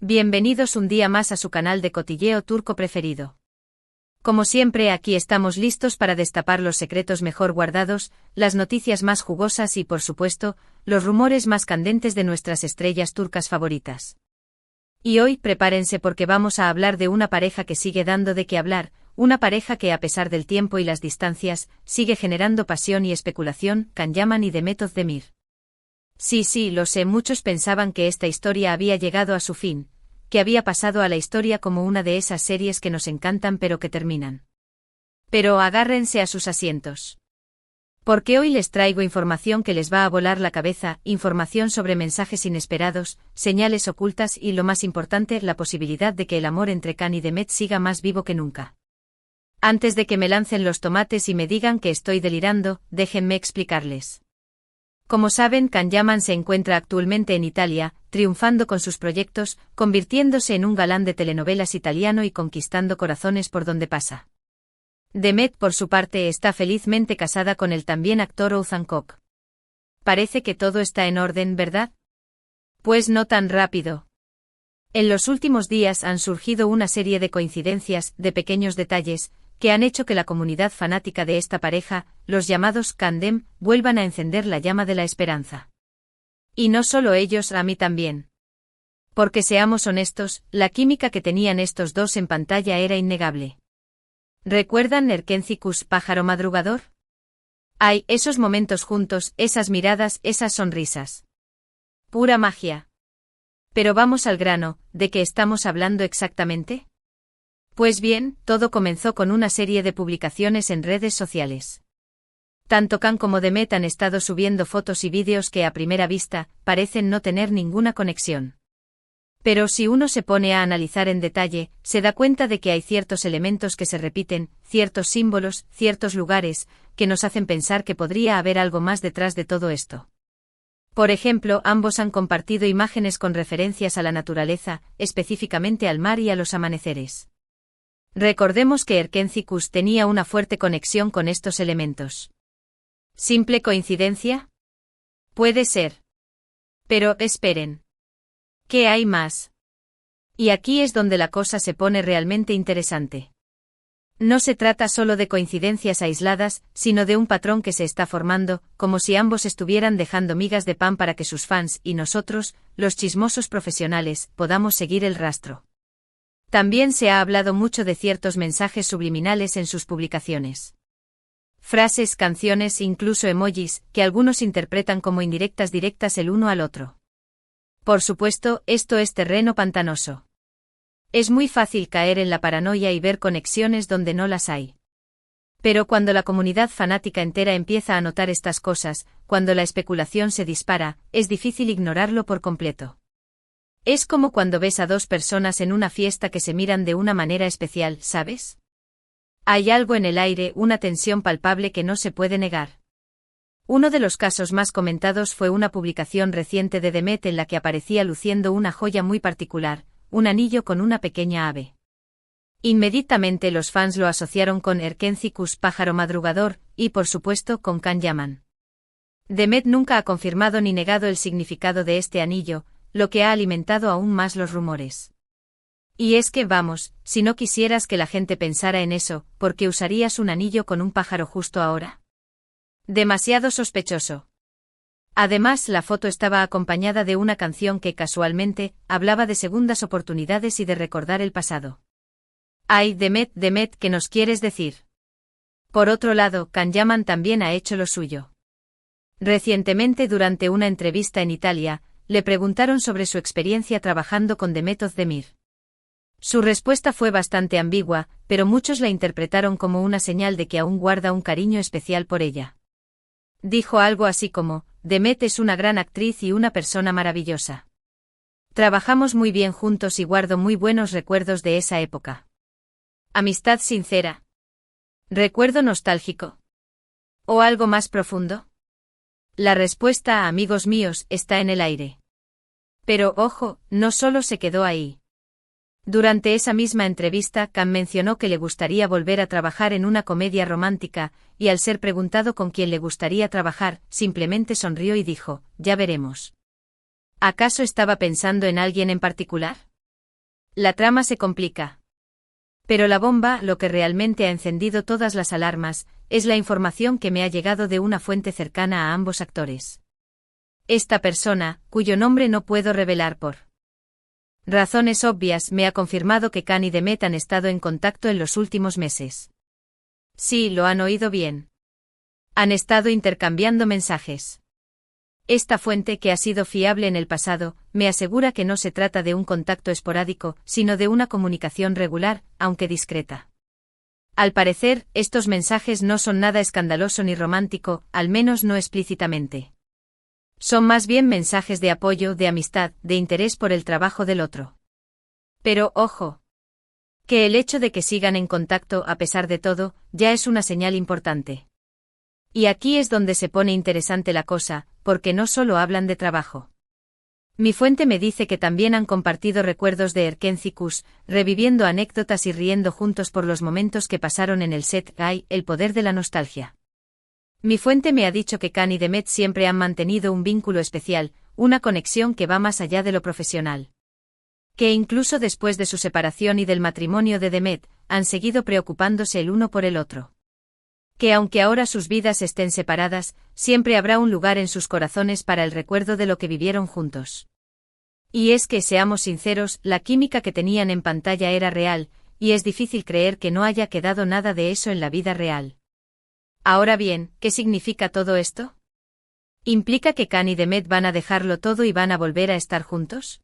Bienvenidos un día más a su canal de cotilleo turco preferido. Como siempre, aquí estamos listos para destapar los secretos mejor guardados, las noticias más jugosas y, por supuesto, los rumores más candentes de nuestras estrellas turcas favoritas. Y hoy prepárense porque vamos a hablar de una pareja que sigue dando de qué hablar, una pareja que a pesar del tiempo y las distancias, sigue generando pasión y especulación, Can Yaman y Demet Özdemir. Sí, lo sé, muchos pensaban que esta historia había llegado a su fin, que había pasado a la historia como una de esas series que nos encantan pero que terminan. Pero agárrense a sus asientos. Porque hoy les traigo información que les va a volar la cabeza, información sobre mensajes inesperados, señales ocultas y, lo más importante, la posibilidad de que el amor entre Can y Demet siga más vivo que nunca. Antes de que me lancen los tomates y me digan que estoy delirando, déjenme explicarles. Como saben, Can Yaman se encuentra actualmente en Italia, triunfando con sus proyectos, convirtiéndose en un galán de telenovelas italiano y conquistando corazones por donde pasa. Demet, por su parte, está felizmente casada con el también actor Oğuzhan Koç. Parece que todo está en orden, ¿verdad? Pues no tan rápido. En los últimos días han surgido una serie de coincidencias, de pequeños detalles, que han hecho que la comunidad fanática de esta pareja, los llamados Candem, vuelvan a encender la llama de la esperanza. Y no solo ellos, a mí también. Porque seamos honestos, la química que tenían estos dos en pantalla era innegable. ¿Recuerdan Erkenci pájaro madrugador? Ay, esos momentos juntos, esas miradas, esas sonrisas. Pura magia. Pero vamos al grano, ¿de qué estamos hablando exactamente? Pues bien, todo comenzó con una serie de publicaciones en redes sociales. Tanto Can como Demet han estado subiendo fotos y vídeos que a primera vista parecen no tener ninguna conexión. Pero si uno se pone a analizar en detalle, se da cuenta de que hay ciertos elementos que se repiten, ciertos símbolos, ciertos lugares, que nos hacen pensar que podría haber algo más detrás de todo esto. Por ejemplo, ambos han compartido imágenes con referencias a la naturaleza, específicamente al mar y a los amaneceres. Recordemos que Erkenci tenía una fuerte conexión con estos elementos. ¿Simple coincidencia? Puede ser. Pero, esperen. ¿Qué hay más? Y aquí es donde la cosa se pone realmente interesante. No se trata solo de coincidencias aisladas, sino de un patrón que se está formando, como si ambos estuvieran dejando migas de pan para que sus fans y nosotros, los chismosos profesionales, podamos seguir el rastro. También se ha hablado mucho de ciertos mensajes subliminales en sus publicaciones. Frases, canciones, incluso emojis, que algunos interpretan como indirectas directas el uno al otro. Por supuesto, esto es terreno pantanoso. Es muy fácil caer en la paranoia y ver conexiones donde no las hay. Pero cuando la comunidad fanática entera empieza a notar estas cosas, cuando la especulación se dispara, es difícil ignorarlo por completo. Es como cuando ves a dos personas en una fiesta que se miran de una manera especial, ¿sabes? Hay algo en el aire, una tensión palpable que no se puede negar. Uno de los casos más comentados fue una publicación reciente de Demet en la que aparecía luciendo una joya muy particular, un anillo con una pequeña ave. Inmediatamente los fans lo asociaron con Erkenci pájaro madrugador, y por supuesto con Can Yaman. Demet nunca ha confirmado ni negado el significado de este anillo, lo que ha alimentado aún más los rumores. Y es que vamos, si no quisieras que la gente pensara en eso, ¿por qué usarías un anillo con un pájaro justo ahora? Demasiado sospechoso. Además, la foto estaba acompañada de una canción que casualmente hablaba de segundas oportunidades y de recordar el pasado. Ay, Demet, ¿qué nos quieres decir? Por otro lado, Can Yaman también ha hecho lo suyo. Recientemente, durante una entrevista en Italia, le preguntaron sobre su experiencia trabajando con Demet Özdemir. Su respuesta fue bastante ambigua, pero muchos la interpretaron como una señal de que aún guarda un cariño especial por ella. Dijo algo así como: Demet es una gran actriz y una persona maravillosa. Trabajamos muy bien juntos y guardo muy buenos recuerdos de esa época. ¿Amistad sincera? ¿Recuerdo nostálgico? ¿O algo más profundo? La respuesta, amigos míos, está en el aire. Pero ojo, no solo se quedó ahí. Durante esa misma entrevista, Can mencionó que le gustaría volver a trabajar en una comedia romántica, y al ser preguntado con quién le gustaría trabajar, simplemente sonrió y dijo: ya veremos. ¿Acaso estaba pensando en alguien en particular? La trama se complica. Pero la bomba, lo que realmente ha encendido todas las alarmas, es la información que me ha llegado de una fuente cercana a ambos actores. Esta persona, cuyo nombre no puedo revelar por razones obvias, me ha confirmado que Khan y Demet han estado en contacto en los últimos meses. Sí, lo han oído bien. Han estado intercambiando mensajes. Esta fuente, que ha sido fiable en el pasado, me asegura que no se trata de un contacto esporádico, sino de una comunicación regular, aunque discreta. Al parecer, estos mensajes no son nada escandaloso ni romántico, al menos no explícitamente. Son más bien mensajes de apoyo, de amistad, de interés por el trabajo del otro. Pero, ojo, que el hecho de que sigan en contacto a pesar de todo, ya es una señal importante. Y aquí es donde se pone interesante la cosa, porque no solo hablan de trabajo. Mi fuente me dice que también han compartido recuerdos de Erkencicus, reviviendo anécdotas y riendo juntos por los momentos que pasaron en el set Guy, el poder de la nostalgia. Mi fuente me ha dicho que Khan y Demet siempre han mantenido un vínculo especial, una conexión que va más allá de lo profesional. Que incluso después de su separación y del matrimonio de Demet, han seguido preocupándose el uno por el otro. Que aunque ahora sus vidas estén separadas, siempre habrá un lugar en sus corazones para el recuerdo de lo que vivieron juntos. Y es que, seamos sinceros, la química que tenían en pantalla era real, y es difícil creer que no haya quedado nada de eso en la vida real. Ahora bien, ¿qué significa todo esto? ¿Implica que Khan y Demet van a dejarlo todo y van a volver a estar juntos?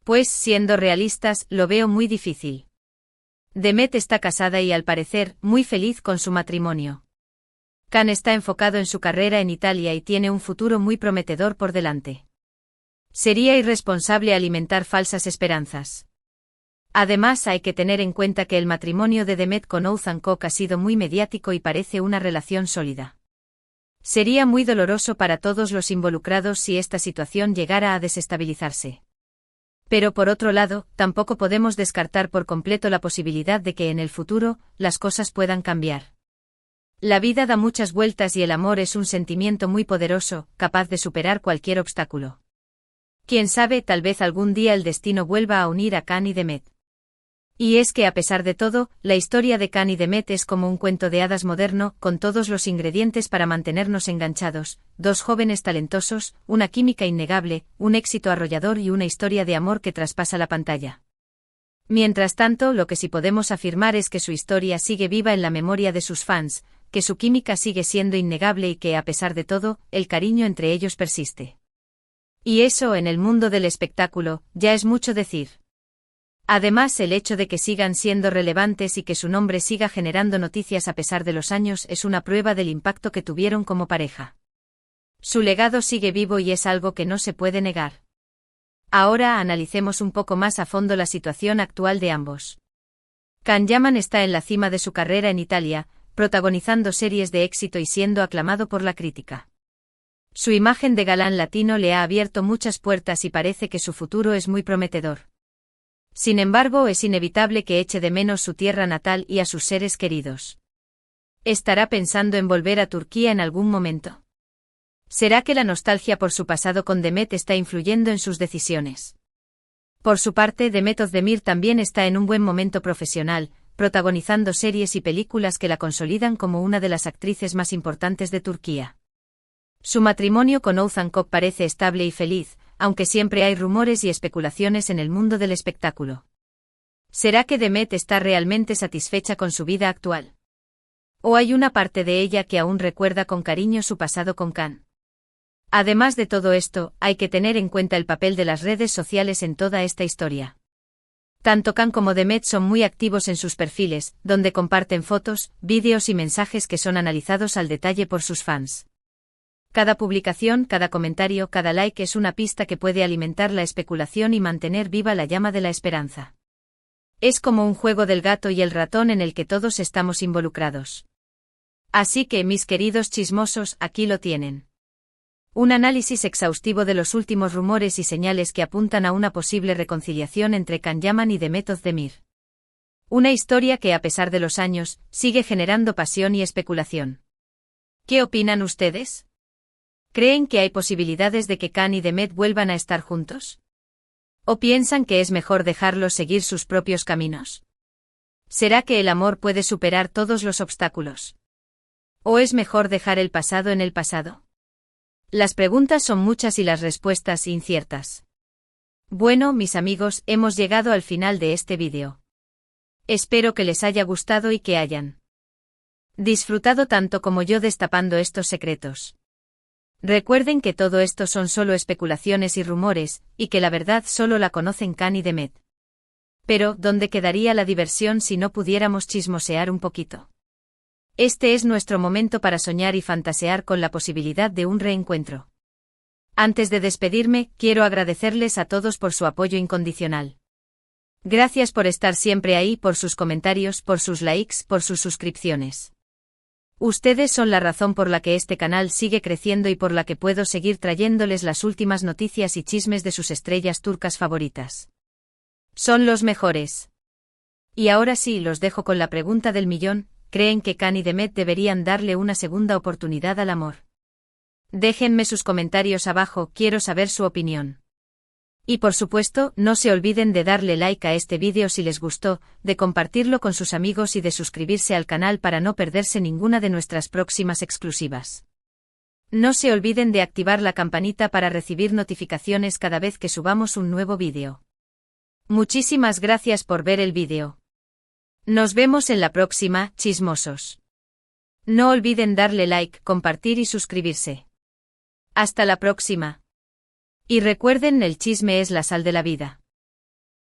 Pues, siendo realistas, lo veo muy difícil. Demet está casada y, al parecer, muy feliz con su matrimonio. Khan está enfocado en su carrera en Italia y tiene un futuro muy prometedor por delante. Sería irresponsable alimentar falsas esperanzas. Además, hay que tener en cuenta que el matrimonio de Demet con Oğuzhan Koç ha sido muy mediático y parece una relación sólida. Sería muy doloroso para todos los involucrados si esta situación llegara a desestabilizarse. Pero por otro lado, tampoco podemos descartar por completo la posibilidad de que en el futuro, las cosas puedan cambiar. La vida da muchas vueltas y el amor es un sentimiento muy poderoso, capaz de superar cualquier obstáculo. Quién sabe, tal vez algún día el destino vuelva a unir a Khan y Demet. Y es que, a pesar de todo, la historia de Khan y Demet es como un cuento de hadas moderno, con todos los ingredientes para mantenernos enganchados: dos jóvenes talentosos, una química innegable, un éxito arrollador y una historia de amor que traspasa la pantalla. Mientras tanto, lo que sí podemos afirmar es que su historia sigue viva en la memoria de sus fans, que su química sigue siendo innegable y que, a pesar de todo, el cariño entre ellos persiste. Y eso, en el mundo del espectáculo, ya es mucho decir. Además, el hecho de que sigan siendo relevantes y que su nombre siga generando noticias a pesar de los años es una prueba del impacto que tuvieron como pareja. Su legado sigue vivo y es algo que no se puede negar. Ahora analicemos un poco más a fondo la situación actual de ambos. Can Yaman está en la cima de su carrera en Italia, protagonizando series de éxito y siendo aclamado por la crítica. Su imagen de galán latino le ha abierto muchas puertas y parece que su futuro es muy prometedor. Sin embargo, es inevitable que eche de menos su tierra natal y a sus seres queridos. ¿Estará pensando en volver a Turquía en algún momento? ¿Será que la nostalgia por su pasado con Demet está influyendo en sus decisiones? Por su parte, Demet Özdemir también está en un buen momento profesional, protagonizando series y películas que la consolidan como una de las actrices más importantes de Turquía. Su matrimonio con Oğuzhan Koç parece estable y feliz, aunque siempre hay rumores y especulaciones en el mundo del espectáculo. ¿Será que Demet está realmente satisfecha con su vida actual? ¿O hay una parte de ella que aún recuerda con cariño su pasado con Khan? Además de todo esto, hay que tener en cuenta el papel de las redes sociales en toda esta historia. Tanto Khan como Demet son muy activos en sus perfiles, donde comparten fotos, vídeos y mensajes que son analizados al detalle por sus fans. Cada publicación, cada comentario, cada like es una pista que puede alimentar la especulación y mantener viva la llama de la esperanza. Es como un juego del gato y el ratón en el que todos estamos involucrados. Así que, mis queridos chismosos, aquí lo tienen. Un análisis exhaustivo de los últimos rumores y señales que apuntan a una posible reconciliación entre Can Yaman y Demet Özdemir. Una historia que, a pesar de los años, sigue generando pasión y especulación. ¿Qué opinan ustedes? ¿Creen que hay posibilidades de que Khan y Demet vuelvan a estar juntos? ¿O piensan que es mejor dejarlos seguir sus propios caminos? ¿Será que el amor puede superar todos los obstáculos? ¿O es mejor dejar el pasado en el pasado? Las preguntas son muchas y las respuestas inciertas. Bueno, mis amigos, hemos llegado al final de este vídeo. Espero que les haya gustado y que hayan disfrutado tanto como yo destapando estos secretos. Recuerden que todo esto son solo especulaciones y rumores, y que la verdad solo la conocen Can y Demet. Pero, ¿dónde quedaría la diversión si no pudiéramos chismosear un poquito? Este es nuestro momento para soñar y fantasear con la posibilidad de un reencuentro. Antes de despedirme, quiero agradecerles a todos por su apoyo incondicional. Gracias por estar siempre ahí, por sus comentarios, por sus likes, por sus suscripciones. Ustedes son la razón por la que este canal sigue creciendo y por la que puedo seguir trayéndoles las últimas noticias y chismes de sus estrellas turcas favoritas. Son los mejores. Y ahora sí, los dejo con la pregunta del millón: ¿creen que Can y Demet deberían darle una segunda oportunidad al amor? Déjenme sus comentarios abajo, quiero saber su opinión. Y por supuesto, no se olviden de darle like a este vídeo si les gustó, de compartirlo con sus amigos y de suscribirse al canal para no perderse ninguna de nuestras próximas exclusivas. No se olviden de activar la campanita para recibir notificaciones cada vez que subamos un nuevo vídeo. Muchísimas gracias por ver el vídeo. Nos vemos en la próxima, chismosos. No olviden darle like, compartir y suscribirse. Hasta la próxima. Y recuerden, el chisme es la sal de la vida.